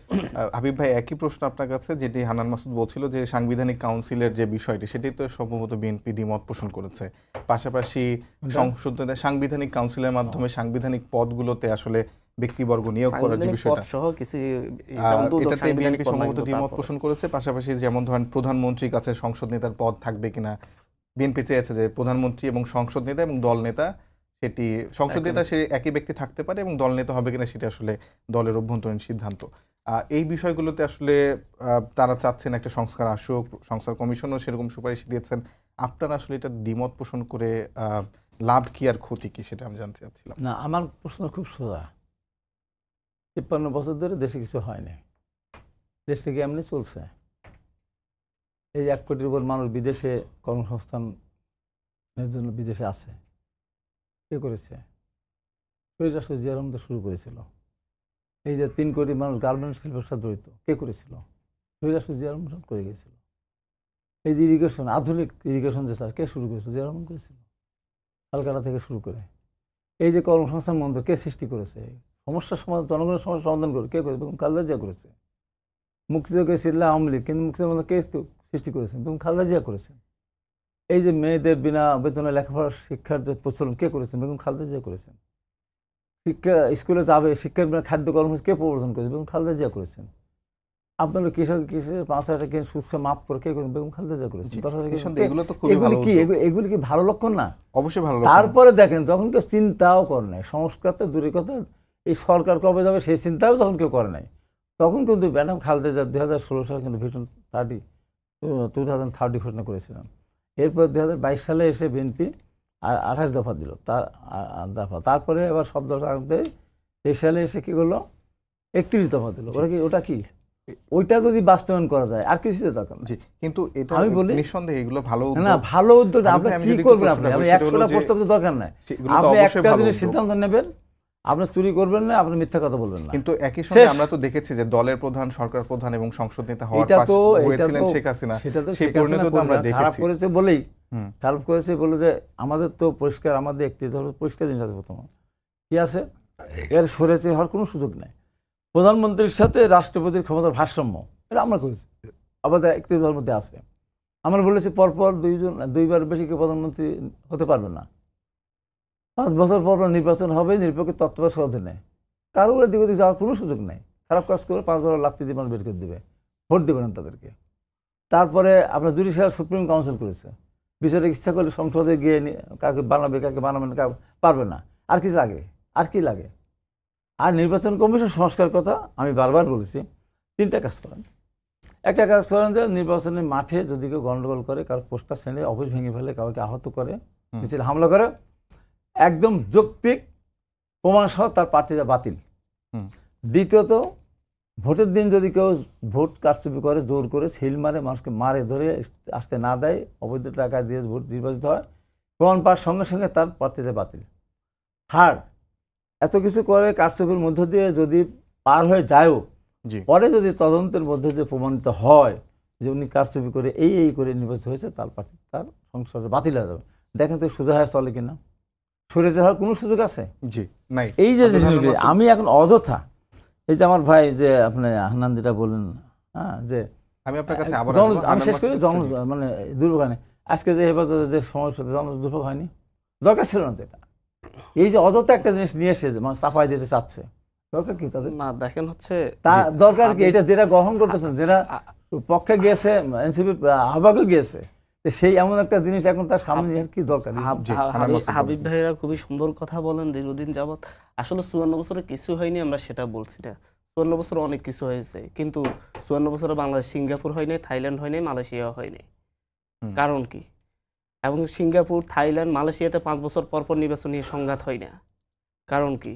হাবিব ভাই, একই প্রশ্ন আপনার কাছে, যেটি হান্নান মাসুদ বলছিল যে সাংবিধানিক কাউন্সিলের যে বিষয়টি, সেটি তো সম্ভবত বিএনপি দ্বিমত পোষণ করেছে। পাশাপাশি সংসদে সাংবিধানিক কাউন্সিলের মাধ্যমে সাংবিধানিক পদগুলোতে আসলে ব্যক্তিবর্গ নিয়োগ করার যে বিষয়টা, এটাতে বিএনপি সম্ভবত দ্বিমত পোষণ করেছে। পাশাপাশি যেমন ধরেন প্রধানমন্ত্রীর কাছে সংসদ নেতার পদ থাকবে কিনা, বিএনপি চেয়েছে যে প্রধানমন্ত্রী এবং সংসদ নেতা এবং দল নেতা, সেটি সংসদ নেতা সে একই ব্যক্তি থাকতে পারে এবং দল নেতা হবে কিনা সেটা আসলে দলের অভ্যন্তরীণ সিদ্ধান্ত। এই বিষয়গুলোতে আসলে তারা চাচ্ছেন একটা সংস্কার আসুক, সংস্কার কমিশনও সেরকম সুপারিশ দিয়েছেন। আপনারা আসলে এটা দ্বিমত পোষণ করে লাভ কি আর ক্ষতি কি, সেটা আমি জানতে চাচ্ছিলাম। না, আমার প্রশ্ন খুব সোজা। 53 বছর ধরে দেশে কিছু হয়নি, দেশটা কি এমনি চলছে? এই 1 কোটির উপর মানুষ বিদেশে কর্মসংস্থানের জন্য বিদেশে আছে। কে করেছে? শহীদ জিয়া রহমান শুরু করেছিল। এই যে 3 কোটি মানুষ গার্মেন্টস শিল্পের সাথে জড়িত, কে করেছিল? শহীদ জিয়া রহমান করে গিয়েছিল। এই যে ইরিগেশন, আধুনিক ইরিগেশন যে স্যার, কে শুরু করেছে? জিয়া রহমান করেছিল, কলকাতা থেকে শুরু করে। এই যে কর্মসংস্থান মন্ত্র কে সৃষ্টি করেছে? সমস্যার সমাধান, জনগণের সমস্যা সমাধান করে কে করেছে? বেগম খালেদা জিয়া করেছে। মুক্তিযোদ্ধা ছিল আওয়ামী লীগ, কিন্তু মুক্তিযোদ্ধা কে সৃষ্টি করেছেন? বেগম খালেদা জিয়া করেছেন। এই যে মেয়েদের বিনা বেতনে লেখাপড়ার শিক্ষার যে প্রচলন কে করেছেন? বেগম খালেদা জিয়া করেছেন। শিক্ষা স্কুলে যাবে, শিক্ষার বিনা খাদ্য কর্মসূচি কে প্রবর্তন করেছে? বেগম খালেদা জিয়া করেছেন। আপনারা কিসের 5,000 টাকা সুদ মাফ করে কে করেন? বেগম খালেদা জিয়া করেছেন। এগুলি কি ভালো লক্ষণ না? অবশ্যই ভালো। তারপরে দেখেন, যখন কেউ চিন্তাও করে নাই, সংস্কার তো দূরের কথা, এই সরকার কবে যাবে সেই চিন্তাও যখন কেউ করে নাই, তখন কিন্তু ম্যাডাম খালেদা জিয়া 2016 সালে কিন্তু ভিশন 2030 ঘোষণা করেছিলাম। এরপর 2022 সালে এসে বিএনপি 28 দফা দিল, তারপরে আবার সব দফা আনতে 23 সালে এসে কি করলো? 31 দফা দিল। ওটা কি ওইটা যদি বাস্তবায়ন করা যায় আর কিছু দরকার নেই। কিন্তু এটা আমি বলি নিঃসন্দেহে এগুলো ভালো উদ্যোগ। না, ভালো উদ্যোগ আপনি কি করবেন? আপনি 100টা প্রস্তাব তো দরকার নাই। আপনি একটা দিনের সিদ্ধান্ত নেবেন, আপনি চুরি করবেন না, আপনি মিথ্যা কথা বলবেন না। কিন্তু একই সঙ্গে আমরা তো দেখেছি যে দলের প্রধান, সরকার প্রধান এবং সংসদ নেতা হওয়ার পাশে হয়েছিলেন শেখ হাসিনা। সেই পরিণতি তো আমরা দেখেছি। খারাপ করেছে বলেই, খারাপ করেছে বলে যে আমাদের তো পরিষ্কার, আমাদের একটি ধরনের পরিষ্কার জিনিস আছে। প্রথম কি আছে, এর সরেছে হওয়ার কোনো সুযোগ নেই। প্রধানমন্ত্রীর সাথে রাষ্ট্রপতির ক্ষমতার ভারসাম্য, এটা আমরা করেছি, আমাদের একটি দলের মধ্যে আছে। আমরা বলেছি পরপর 2বার বেশি কেউ প্রধানমন্ত্রী হতে পারবে না। 5 বছর পর নির্বাচন হবে, নিরপেক্ষ তত্ত্বাবধায়ক অধীনে, কারো দিক ওদিকে যাওয়ার কোনো সুযোগ নেই। খারাপ কাজ করে 5 বছর লাথি দিয়ে বের করে দেবে, ভোট দেবে না তাদেরকে। তারপরে আপনার জুডিশিয়াল সুপ্রিম কাউন্সিল করেছে, বিচারে ইচ্ছা করলে সংসদে গিয়ে কাকে বানাবে, কাকে বানাবে না, পারবে না। আর কি লাগে? আর কি লাগে? আর নির্বাচন কমিশন সংস্কার কথা আমি বারবার বলেছি, 3টা কাজ করেন। একটা কাজ করেন যে নির্বাচনের মাঠে যদি কেউ গন্ডগোল করে, কারো পোস্টার ছেড়ে অফিস ভেঙে ফেলে, কাউকে আহত করে, মিছিল হামলা করে, একদম যৌক্তিক প্রমাণ সহ তার প্রার্থীরা বাতিল। দ্বিতীয়ত, ভোটের দিন যদি কেউ ভোট কারচুপি করে, জোর করে সিল মারে, মানুষকে মারে ধরে আসতে না দেয়, অবৈধ টাকা দিয়ে ভোট নির্বাচিত হয়, প্রমাণ পাওয়ার সঙ্গে সঙ্গে তার প্রার্থীরা বাতিল। থার্ড, এত কিছু করে কারচুপির মধ্য দিয়ে যদি পার হয়ে যায়ও, পরে যদি তদন্তের মধ্যে যে প্রমাণিত হয় যে উনি কারচুপি করে এই করে নির্বাচিত হয়েছে, তার প্রার্থী তার সংসদে বাতিল হয়ে যাবে। দেখেন তো সোজা হয়ে চলে কিনা, সরে যাওয়ার কোনো সুযোগ আছে? জি নাই। এই যে আমি এখন অযথা, এই যে আমার ভাই যে আপনি হান্নান যেটা বললেন, হ্যাঁ, যে আমি আপনার কাছে আবার আমি শেষ করি, মানে দুর্ভোগ হয়নি আজকে যে হেফাজতে যে সমস্যা, দুর্ভোগ হয়নি, দরকার ছিল না তো এটা। এই যে অযথা একটা জিনিস নিয়ে এসে যে মানে চাপাই দিতে চাচ্ছে, দরকার কি তাদের? না দেখেন হচ্ছে তা দরকার কি? এটা যেটা গ্রহণ করতেছেন, যেটা পক্ষে গিয়েছে, এনসিপি আহ্বায়কে গিয়েছে, সেই এমন একটা জিনিস এখন তার সামনে কি দরকার? হাবিব ভাইরা খুবই সুন্দর কথা বলেন দীর্ঘদিন যাবত। আসলে 54 বছরে কিছু হয়নি আমরা সেটা বলছি না, 54 বছরে অনেক কিছু হয়েছে, কিন্তু 54 বছরে বাংলাদেশ সিঙ্গাপুর হয়নি, থাইল্যান্ড হয়নি, মালয়েশিয়া হয়নি। কারণ কি? এবং সিঙ্গাপুর, থাইল্যান্ড, মালয়েশিয়াতে 5 বছর পর পর নির্বাচন নিয়ে সংঘাত হয় না। কারণ কি?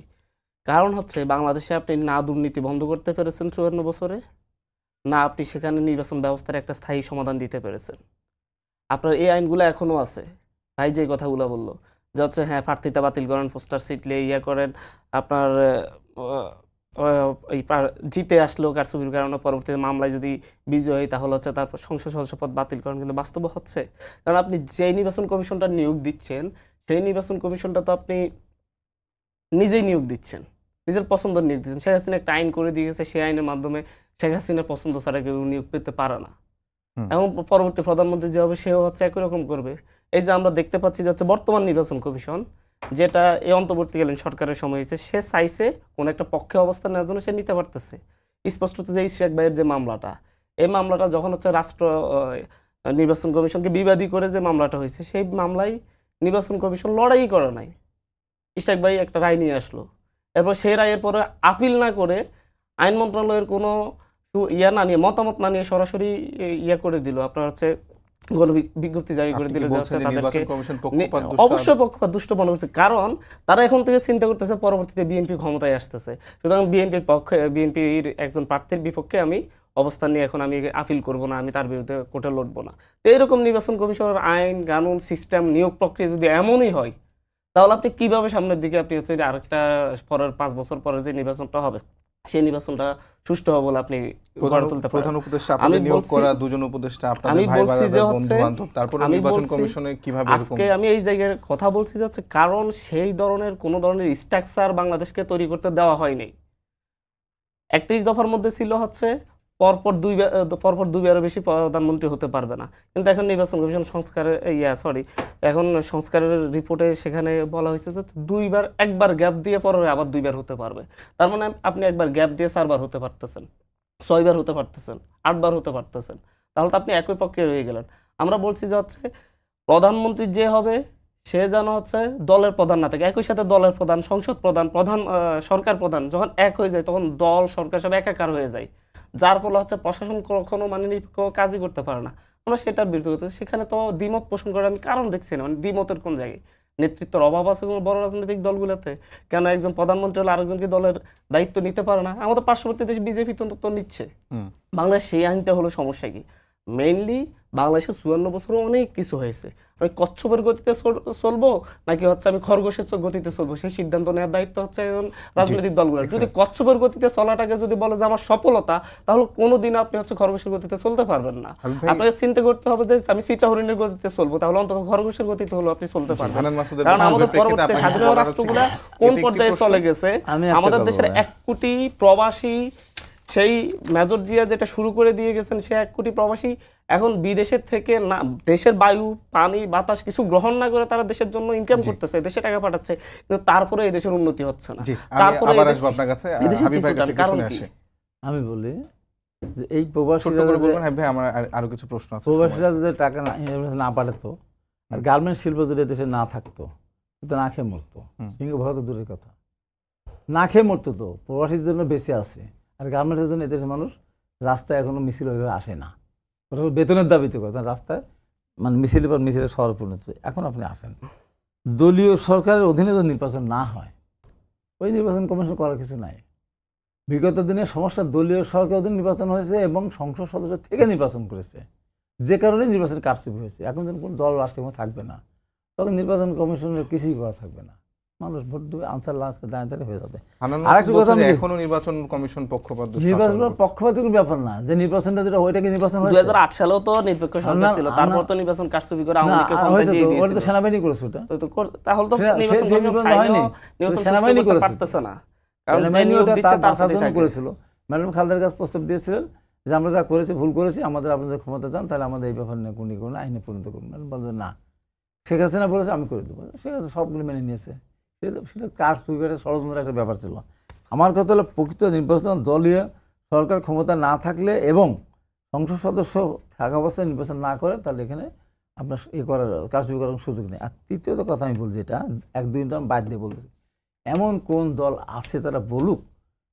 কারণ হচ্ছে বাংলাদেশে আপনি না দুর্নীতি বন্ধ করতে পেরেছেন 54 বছরে, না আপনি সেখানে নির্বাচন ব্যবস্থার একটা স্থায়ী সমাধান দিতে পেরেছেন। আপনার এই আইনগুলো এখনো আছে। ভাই যে কথাগুলো বললো যে হচ্ছে হ্যাঁ প্রার্থিতা বাতিল করেন, পোস্টার সিটলে ইয়া করেন, আপনার এই জিতে আসলেও কারচুপির কারণে পরবর্তীতে মামলায় যদি বিজয় হয় তাহলে হচ্ছে তারপর সংসদ সদস্য পদ বাতিল করেন, কিন্তু বাস্তব হচ্ছে। কারণ আপনি যে নির্বাচন কমিশনটা নিয়োগ দিচ্ছেন, সেই নির্বাচন কমিশনটা তো আপনি নিজেই নিয়োগ দিচ্ছেন, নিজের পছন্দ নিয়োগ দিচ্ছেন। শেখ হাসিনা একটা আইন করে দিয়েছে, সেই আইনের মাধ্যমে শেখ হাসিনার পছন্দ ছাড়া কেউ নিয়োগ পেতে পারে না। এবং পরবর্তী প্রধানমন্ত্রী যে হবে সেও হচ্ছে একই রকম করবে। এই যে আমরা দেখতে পাচ্ছি যে হচ্ছে বর্তমান নির্বাচন কমিশন, যেটা এই অন্তর্বর্তীকালীন সরকারের সময় হয়েছে, সে চাইছে কোন একটা পক্ষে অবস্থান নেওয়ার জন্য সে নিতে পারতেছে। স্পষ্টত যে ইশরাক ভাইয়ের যে মামলাটা, এই মামলাটা যখন হচ্ছে রাষ্ট্র নির্বাচন কমিশনকে বিবাদী করে যে মামলাটা হয়েছে, সেই মামলায় নির্বাচন কমিশন লড়াই করে নাই। ইশরাক ভাই একটা রায় নিয়ে আসলো, এরপর সেই রায়ের পরে আপিল না করে আইন মন্ত্রণালয়ের কোনো ইয়া না নিয়ে, মতামত না নিয়ে সরাসরি ইয়া করে দিল, আপনার হচ্ছে বিজ্ঞপ্তি জারি করে দিল যে হচ্ছে তাদেরকে অবশ্যই পক্ষপাত দুষ্ট মনে করছে। কারণ তারা এখন থেকে চিন্তা করতেছে পরবর্তীতে বিএনপি ক্ষমতায় আসতেছে, সুতরাং বিএনপির পক্ষে, বিএনপির একজন প্রার্থীর বিপক্ষে আমি অবস্থান নিয়ে এখন আমি আপিল করব না, আমি তার বিরুদ্ধে কোর্টে লড়বো না। তো এইরকম নির্বাচন কমিশনের আইন কানুন সিস্টেম নিয়োগ প্রক্রিয়া যদি এমনই হয়, তাহলে আপনি কিভাবে সামনের দিকে আপনি হচ্ছে আরেকটা পরের 5 বছর পরে যে নির্বাচনটা হবে, সেই নির্বাচনটা সুষ্ঠু হবে বলে আপনি গড়ে তুলতে পারেন। প্রধান উপদেষ্টা আপনাদের নিয়োগ করা, দুজন উপদেষ্টা আপনাদের ভাই ব্রাদার বন্ধু বান্ধব, তারপরে নির্বাচন কমিশনে কিভাবে এরকম? আজকে আমি এই জায়গায় কথা বলছি যে হচ্ছে কারণ সেই ধরনের কোন ধরনের স্ট্রাকচার বাংলাদেশকে তৈরি করতে দেওয়া হয়নি। 31 দফার মধ্যে ছিল হচ্ছে পরপর দুইবারের বেশি প্রধানমন্ত্রী হতে পারবে না, কিন্তু এখন নির্বাচন কমিশন সংস্কারের এখন সংস্কারের রিপোর্টে সেখানে বলা হয়েছে যে একবার গ্যাপ দিয়ে পরে আবার 2বার হতে পারবে। তার মানে আপনি একবার গ্যাপ দিয়ে 4বার হতে পারতেছেন, 6বার হতে পারতেছেন, 8বার হতে পারতেছেন, তাহলে তো আপনি একই পক্ষে রয়ে গেলেন। আমরা বলছি যে হচ্ছে প্রধানমন্ত্রী যে হবে সে যেন হচ্ছে দলের প্রধান না থাকে, একই সাথে দলের প্রধান, সংসদ প্রধান, সরকার প্রধান যখন এক হয়ে যায় তখন দল সরকার সব একাকার হয়ে যায়, যার ফলে হচ্ছে প্রশাসন কখনো মানে কাজই করতে পারে না। আমরা সেটার বিরুদ্ধে, সেখানে তো দ্বিমত পোষণ করার আমি কারণ দেখছি না। মানে দ্বিমতের কোন জায়গায়? নেতৃত্বের অভাব আছে কোনো বড় রাজনৈতিক দলগুলোতে? কেন একজন প্রধানমন্ত্রী হলে আরেকজনকে দলের দায়িত্ব নিতে পারে না? আমাদের পার্শ্ববর্তী দেশ বিজেপি তো নিচ্ছে। বাংলাদেশ সেই আইনটা হলো সমস্যা কি? মেইনলি বাংলাদেশে 54 বছরে অনেক কিছু হয়েছে। আমি কচ্ছপের গতিতে চলবো নাকি হচ্ছে আমি খরগোশের গতিতে চলবো, সেই সিদ্ধান্ত নেওয়ার দায়িত্ব হচ্ছে এখন রাজনৈতিক দলগুলো। যদি কচ্ছপের গতিতে চলাটাকে যদি বলে যে আমার সফলতা, তাহলে কোনোদিন আপনি হচ্ছে খরগোশের গতিতে চলতে পারবেন না। আপনাকে চিন্তা করতে হবে যে আমি সীতা হরিণের গতিতে চলবো, তাহলে অন্তত খরগোশের গতিতে হলো আপনি চলতে পারবেন। কারণ আমাদের পরবর্তী স্বাধীন রাষ্ট্রগুলা কোন পর্যায়ে চলে গেছে, আমাদের দেশের 1 কোটি প্রবাসী, সেই মেজর জিয়া যেটা শুরু করে দিয়ে গেছেন, সে 1 কোটি প্রবাসী এখন বিদেশের থেকে না, দেশের বায়ু পানি বাতাস কিছু গ্রহণ না করে তারা দেশের জন্য ইনকাম করতেছে, দেশে টাকা পাঠাচ্ছে, কিন্তু তারপরে এই দেশের উন্নতি হচ্ছে না। তারপরে আমি বলি যে এই প্রবাসীরা আরো কিছু প্রশ্ন আছে, প্রবাসীরা যদি টাকা না পাঠাতো আর গার্মেন্টস শিল্প যদি দেশে না থাকতো, তো না খেয়ে মরতো, সিংহ ভারত দূরের কথা। না খেয়ে মরতো তো, প্রবাসীর জন্য বেঁচে আছে। আর গার্মেন্টসের জন্য এদেশের মানুষ রাস্তায় এখনো মিছিল ওইভাবে আসে না, ওটা বেতনের দাবিতে করে, রাস্তায় মানে মিছিলের পর মিছিলের শহর পরিণত। এখন আপনি আসেন, দলীয় সরকারের অধীনে যদি নির্বাচন না হয়, ওই নির্বাচন কমিশন করার কিছু নাই। বিগত দিনে সমস্যা দলীয় সরকার অধীনে নির্বাচন হয়েছে এবং সংসদ সদস্য থেকে নির্বাচন করেছে, যে কারণে নির্বাচন কারচুপি হয়েছে। এখন যখন কোনো দল রাষ্ট্রের থাকবে না, তখন নির্বাচন কমিশনের কিছুই করা থাকবে না, মানুষ ভোট দেবে, আনসার লাস্টে দাঁড়িয়ে হয়ে যাবে। আরেকটা কথা, এখনো নির্বাচন কমিশন পক্ষপাত নির্বাচন পক্ষপাতির ব্যাপার না, যে নির্বাচনটা যেটা ওইটাকে নির্বাচন হয়েছে 2008 সালেও তো নিরপেক্ষ সরকার ছিল, তারপর তো নির্বাচন কারচুপি করে আওয়ামী লীগকে ক্ষমতায় দিয়ে দিয়েছিল। ওটা তো সেনাবাহিনী করেছে, ওটা তাহলে তো নির্বাচন কমিশন হয়নি, নির্বাচন সেনাবাহিনী করতে পারতেছে না, কারণ যে নিয়োগ দিচ্ছে তার সাথে করেছিল। ম্যাডাম খালেদার কাছে প্রস্তাব দিয়েছিলেন যে আমরা যা করেছি ভুল করেছি, আমাদের আপনাদের ক্ষমতা চান, তাহলে আমাদের এই ব্যাপার নিয়ে কোনই করুন, আইনে পরিণত করুন। বলছে না, শেখ হাসিনা বলেছে আমি করে দেবো, সে সবগুলো মেনে নিয়েছে। সেটা কার সুবিধার ষড়যন্ত্রের একটা ব্যাপার ছিল। আমার কথা হলো প্রকৃত নির্বাচন দলীয় সরকার ক্ষমতা না থাকলে এবং সংসদ সদস্য থাকা অবস্থায় নির্বাচন না করে, তাহলে এখানে আপনার করার কারচুপি করার সুযোগ নেই। আর তৃতীয়ত কথা আমি বলছি, এটা 1-2 নাম বাদ দিয়ে বলতে, এমন কোন দল আছে তারা বলুক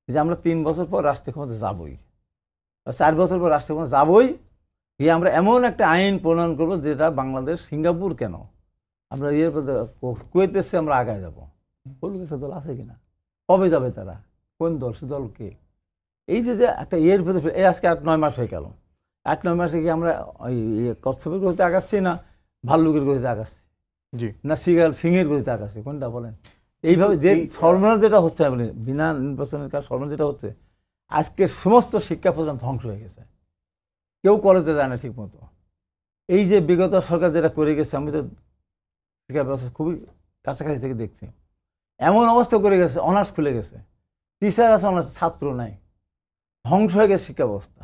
যে আমরা 3 বছর পর রাষ্ট্রীয় ক্ষমতা যাবই, 4 বছর পর রাষ্ট্রীয় ক্ষমতা যাবই, গিয়ে আমরা এমন একটা আইন প্রণয়ন করবো যেটা বাংলাদেশ, সিঙ্গাপুর কেন, আমরা কুয়েতের চেয়ে আমরা আগায় যাবো। বলুক একটা দল আছে কিনা? কবে যাবে তারা? কোন দল? সে দল কে? এই যে একটা ইয়ের ভেতরে এই আজকে 8-9 মাস হয়ে গেল, 8-9 মাসে কি আমরা ওই কচ্ছপের গতিতে আগাচ্ছি না ভাল্লুকের গতিতে আগাচ্ছি, না সিংহের গতিতে আগাচ্ছি, কোনটা বলেন? এইভাবে যে সর্বনাশ যেটা হচ্ছে, বিনা নির্বাচনের কাজ সর্বনাশ যেটা হচ্ছে, আজকে সমস্ত শিক্ষা প্রতিষ্ঠান ধ্বংস হয়ে গেছে, কেউ কলেজে যায় না ঠিক মতো। এই যে বিগত সরকার যেটা করে গেছে, আমি তো শিক্ষা ব্যবস্থা খুবই কাছাকাছি থেকে দেখছি, এমন অবস্থা করে গেছে, অনার্স খুলে গেছে, টিচার আছে অনার্স, ছাত্র নাই, ধ্বংস হয়ে গেছে শিক্ষা ব্যবস্থা।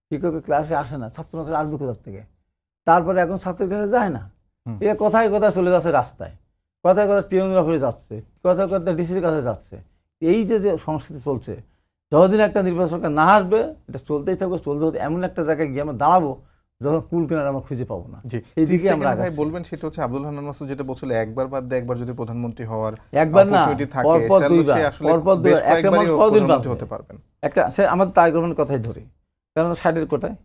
শিক্ষকের ক্লাসে আসে না, ছাত্র আসবে কোথার থেকে? তারপরে এখন ছাত্রের ক্লাসে যায় না, এরা কথায় কথায় চলে যাচ্ছে রাস্তায়, কথায় কথায় টিএনএর অফিসে যাচ্ছে, কথায় কথায় ডিসির কাছে যাচ্ছে। এই যে সংস্কৃতি চলছে, যতদিন একটা নির্বাচন সরকার না আসবে, এটা চলতেই থাকবে, চলতে হতে এমন একটা জায়গায় গিয়ে আমরা দাঁড়াবো যখন কুল কেনার আমরা খুঁজে পাবো না। এইদিকে আমরা বলবেন, সেটা হচ্ছে আব্দুল হান্নান মাসুদ যেটা বলছিল, একবার বাদ দিয়ে একবার যদি প্রধানমন্ত্রী হওয়ার একবার না, পরপর হতে পারবেন। একটা আমাদের তারেক রহমানের কথাই ধরি, কারণ 60-এর কোটায়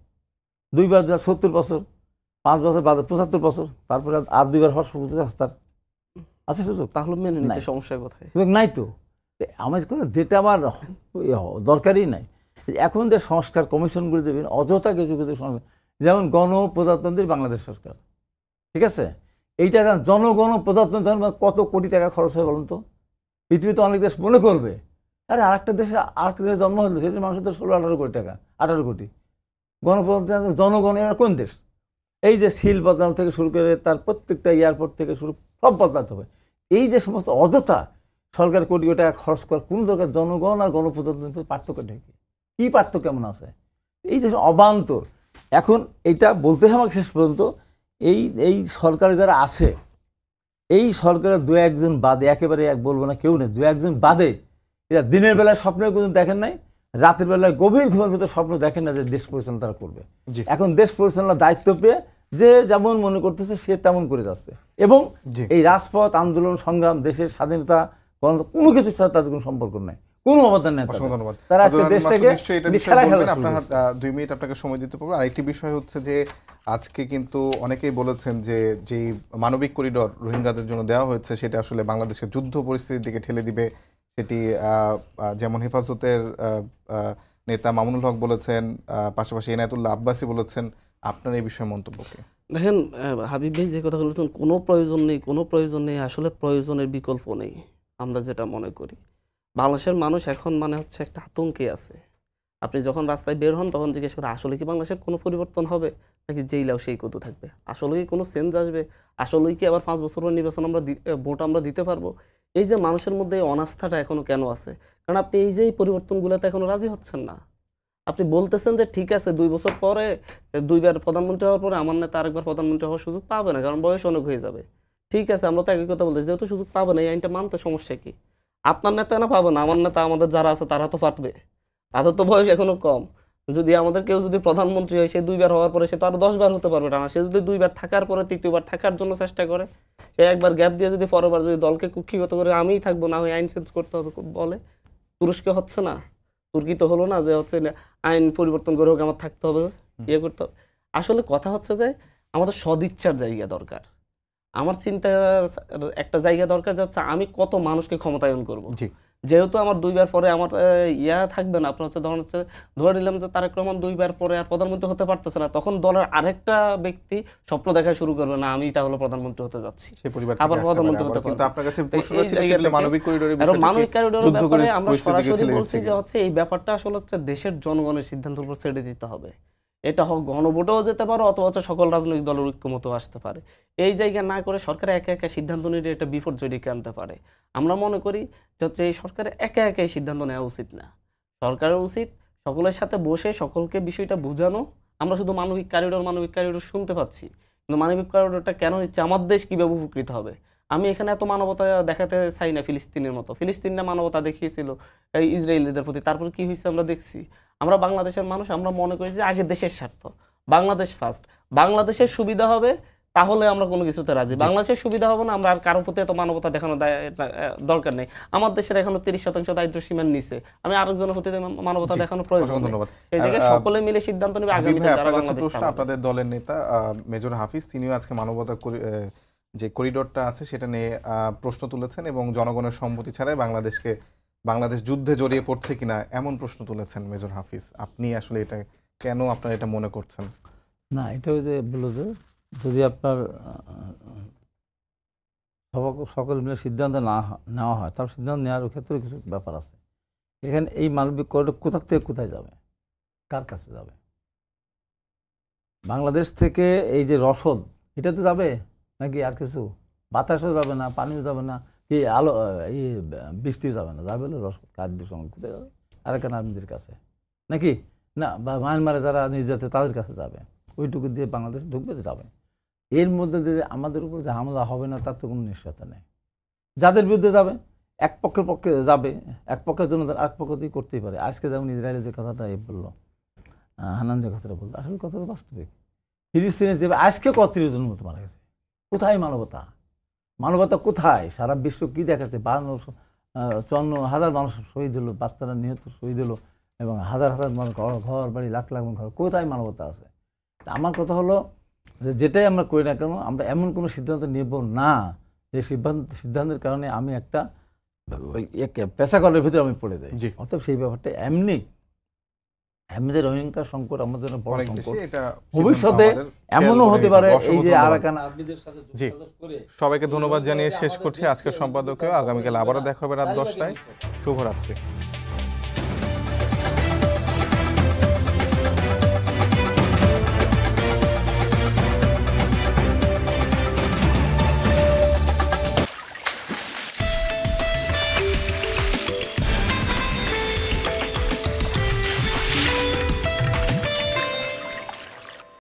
2 বার যা 70 বছর, 5 বছর বাদে 75 বছর, তারপরে আর 2 বার হওয়ার সুযোগ আছে, তার আছে সুযোগ? তাহলে মেনে নিতে সমস্যা কোথায়? সুযোগ নাই তো। আমার যেটা আমার দরকারই নাই। এখন যে সংস্কার কমিশনগুলো দেবেন অযথা কিছু কিছু সংস্কার, যেমন গণপ্রজাতন্ত্রী বাংলাদেশ সরকার, ঠিক আছে, এইটা জনগণ প্রজাতন্ত্র কত কোটি টাকা খরচ হয় বলুন তো? পৃথিবীতে অনেক দেশ মনে করবে আরে আরেকটা দেশে জন্ম হলো, সেটার মানুষের তো 16-18 কোটি টাকা, 18 কোটি গণপ্রজাতন্ত্র, জনগণ। এরা কোন দেশ? এই যে সিল বদলানো থেকে শুরু করে তার প্রত্যেকটা এয়ারপোর্ট থেকে শুরু সব বদলাতে হবে। এই যে সমস্ত অযথা সরকার কোটি কোটি টাকা খরচ করার কোন দরকার? জনগণ আর গণপ্রজাতন্ত্রের পার্থক্যটা কি পার্থক্য কেমন আছে? এই যে অবান্তর। এখন এইটা বলতে হয় আমাকে শেষ পর্যন্ত, এই সরকারে যারা আছে, এই সরকারের 2-1 জন বাদে, একেবারে বলবো না কেউ নেই, 2-1 জন বাদে, এরা দিনের বেলায় স্বপ্নে কোনো দেখেন নাই, রাতের বেলায় গভীর ঘুমের ভিতরে স্বপ্ন দেখেন না যে দেশ পরিচালনা তারা করবে। এখন দেশ পরিচালনার দায়িত্ব পেয়ে যে যেমন মনে করতেছে সে তেমন করে যাচ্ছে, এবং এই রাজপথ আন্দোলন সংগ্রাম, দেশের স্বাধীনতা, কোনো কিছুর সাথে তাদের কোনো সম্পর্ক নাই, কোনো অবদান নেই। তারা আজকে দেশটাকে খেলা খেলা। আপনার 2 মিনিট আপনাকে সময় দিতে পারবো। আরেকটি বিষয় হচ্ছে যে আজকে কিন্তু অনেকেই বলেছেন যে যেই মানবিক করিডোর রোহিঙ্গাদের জন্য দেওয়া হয়েছে, সেটা আসলে বাংলাদেশকে যুদ্ধ পরিস্থিতির দিকে ঠেলে দিবে। সেটি যেমন হেফাজতের নেতা মামুনুল হক বলেছেন, পাশাপাশি এনায়েতুল্লাহ আব্বাসী বলেছেন। আপনার এই বিষয়ে মন্তব্য কি? দেখেন হাবিব ভাই যে কথা বলেছেন, কোনো প্রয়োজন নেই, কোনো প্রয়োজন নেই, আসলে প্রয়োজনের বিকল্প নেই। আমরা যেটা মনে করি, বাংলাদেশের মানুষ এখন মানে হচ্ছে একটা আতঙ্কে আছে। আপনি যখন রাস্তায় বের হন তখন জিজ্ঞেস করে আসলে কি বাংলাদেশের কোনো পরিবর্তন হবে, নাকি যেই লাও সেই কত থাকবে? আসলে কি কোনো চেঞ্জ আসবে? আসলে কি আবার 5 বছর পর নির্বাচন ভোট আমরা দিতে পারবো? এই যে মানুষের মধ্যে এই অনাস্থাটা এখনো কেন আছে? কারণ আপনি এই যে এই পরিবর্তনগুলোতে এখনো রাজি হচ্ছেন না। আপনি বলতেছেন যে ঠিক আছে 2 বছর পরে 2 বার প্রধানমন্ত্রী হওয়ার পরে আমার নেতা আরেকবার প্রধানমন্ত্রী হওয়ার সুযোগ পাবে না, কারণ বয়স অনেক হয়ে যাবে। ঠিক আছে, আমরা তো একই কথা বলতেছি, যেহেতু সুযোগ পাবে না, এই আইনটা মানতে সমস্যা কি? আপনার নেতা না পাবে না, আমার নেতা, আমাদের যারা আছে তারা তো পারবে, তাদের তো বয়স এখনো কম। যদি আমাদের কেউ যদি প্রধানমন্ত্রী হয়, সে 2 বার হওয়ার পরে সে তো আরো 10 বার হতে পারবে না। সে যদি 2 বার থাকার পরে 3য়-বার থাকার জন্য চেষ্টা করে, সে একবার গ্যাপ দিয়ে যদি পরেরবার যদি দলকে কুক্ষিগত করে আমিই থাকবো, না হয় আইন চেঞ্জ করতে হবে বলে, তুরস্কে হচ্ছে না, তুর্কিতে হলো না যে হচ্ছে আইন পরিবর্তন করে হোক আমার থাকতে হবে, ইয়ে করতে হবে। আসলে কথা হচ্ছে যে আমাদের সদিচ্ছার জায়গা দরকার, আমার চিন্তার একটা জায়গা দরকার যে হচ্ছে আমি কত মানুষকে ক্ষমতায়ন করব। জি যেহেতু আমার 2বার পরে আমার ইয়া থাকবে না, আপনার হচ্ছে ধরে নিলাম যে তারেক রহমান 2বার পরে আর প্রধানমন্ত্রী হতে পারতেছে না, তখন দলের আরেকটা ব্যক্তি স্বপ্ন দেখা শুরু করবে, না আমি তাহলে প্রধানমন্ত্রী হতে যাচ্ছি, সেই পরিবার আবার থেকে আসতে পারে। প্রধানমন্ত্রী হতে আবার কিন্তু পারবে। আপনার কাছে তো প্রশ্ন এই ছিল জায়গা সেগুলো থেকে- মানবিক করিডোরের আর বিষয়টাকে মানবিক করিডোরের যুদ্ধ করে ব্যাপারে আমরা পরিস্থিতিকে সরাসরি ঠেলে বলছি দিচ্ছে যে হচ্ছে এই ব্যাপারটা আসলে হচ্ছে দেশের জনগণের সিদ্ধান্তের উপর ছেড়ে দিতে হবে। এটা হোক গণভোটেও যেতে পারে অথবা হচ্ছে সকল রাজনৈতিক দলের ঐক্যমত আসতে পারে। এই জায়গা না করে সরকার একা একা সিদ্ধান্ত নিয়ে এটা বিপর্যয় ডেকে আনতে পারে। আমরা মনে করি যে হচ্ছে এই সরকারের একা একাই সিদ্ধান্ত নেওয়া উচিত না, সরকারের উচিত সকলের সাথে বসে সকলকে বিষয়টা বোঝানো। আমরা শুধু মানবিক করিডোর শুনতে পাচ্ছি, কিন্তু মানবিক করিডোরটা কেন নিচ্ছে, আমার দেশ কীভাবে উপকৃত হবে। আমি এখানে এত মানবতা দেখাতে চাই না ফিলিস্তিনের মতো, ফিলিস্তিনরা মানবতা দেখিয়েছিল এই ইসরায়েলিদের প্রতি, তারপর কি হয়েছে আমরা দেখছি। আমরা বাংলাদেশের মানুষ, আমরা মনে করি যে আগে দেশের স্বার্থ, বাংলাদেশ ফার্স্ট, বাংলাদেশের সুবিধা হবে তাহলে আমরা কোনো কিছুতে রাজি, বাংলাদেশের সুবিধা হবে না আমরা আর কারোর প্রতি এত মানবতা দেখানো দরকার নেই। আমার দেশের এখনো 30% দারিদ্র সীমার নিচে, আমি আরেকজনের প্রতি মানবতা দেখানো প্রয়োজন নেই। ধন্যবাদ। সেই জায়গায় সকলে মিলে সিদ্ধান্ত নেবে হাবিব আগামীতে ভাই, যারা আপনার কাছে বাংলাদেশ প্রশ্ন, চালাবে। আপনাদের দলের নেতা মেজর হাফিজ তিনিও আজকে মানবতা যে করিডোরটা আছে সেটা নিয়ে প্রশ্ন তুলেছেন এবং জনগণের সম্মতি ছাড়াই বাংলাদেশ যুদ্ধে জড়িয়ে পড়ছে কিনা এমন প্রশ্ন তুলেছেন মেজর হাফিজ। আপনি আসলে এটা কেন আপনার এটা মনে করছেন? না, এটা যে বললো যে যদি আপনার সকল মিলে সিদ্ধান্ত নেওয়া হয়, তার সিদ্ধান্ত নেওয়ার ক্ষেত্রে কিছু ব্যাপার আছে। এখানে এই মানবিক করিডোর কোথা থেকে কোথায় যাবে, কার কাছে যাবে? বাংলাদেশ থেকে এই যে রসদ, এটাতে যাবে নাকি আর কিছু? বাতাসও যাবে না, পানিও যাবে না, কি আলো এই বৃষ্টিও যাবে না, যাবে হলো রসদ, খাদ্যের সঙ্গে কোথায় যাবে? আরাকান আর্মিদের কাছে নাকি না, বা মায়ানমারে যারা নির্যাতিত তাদের কাছে যাবে, ওইটুকু দিয়ে বাংলাদেশ ঢুকবে যাবে। এর মধ্যে যে আমাদের উপর যে হামলা হবে না তার তো কোনো নিশ্চয়তা নেই। যাদের বিরুদ্ধে যাবে এক পক্ষের পক্ষে যাবে, এক পক্ষের জন্য এক পক্ষতেই করতেই পারে। আজকে যেমন ইসরায়েলের যে কথাটা বললো, হানান যে কথাটা বললো, আসলে কথাটা বাস্তবিক। ফিলিস্তিনে যে আজকে ৩১ জনের মতো মারা গেছে, কোথায় মানবতা? মানবতা কোথায়? সারা বিশ্ব কী দেখাচ্ছে? ৫৪,০০০ মানুষ শহীদ হলো, বাচ্চারা নিহত শহীদ হলো, এবং হাজার হাজার মানুষ ঘর বাড়ি লাখ লাখ ঘর, কোথায় মানবতা আছে? আমার কথা হলো যে যেটাই আমরা করি না কেন, আমরা এমন কোনো সিদ্ধান্ত নেব না যে সিদ্ধান্তের কারণে আমি একটা পেশাগরের ভিতরে আমি পড়ে যাই। অতএব সেই ব্যাপারটা এমনিতে রোহিঙ্গা সংকট আমাদের জন্য বড় সংকট। ভবিষ্যতে এমনও হতে পারে এই যে আরাকান আর্মিদের সাথে যোগাযোগ করে। সবাইকে ধন্যবাদ জানিয়ে শেষ করছি আজকের সম্পাদকীয়। আগামীকাল আবারও দেখা হবে রাত 10টায়। শুভরাত্রি।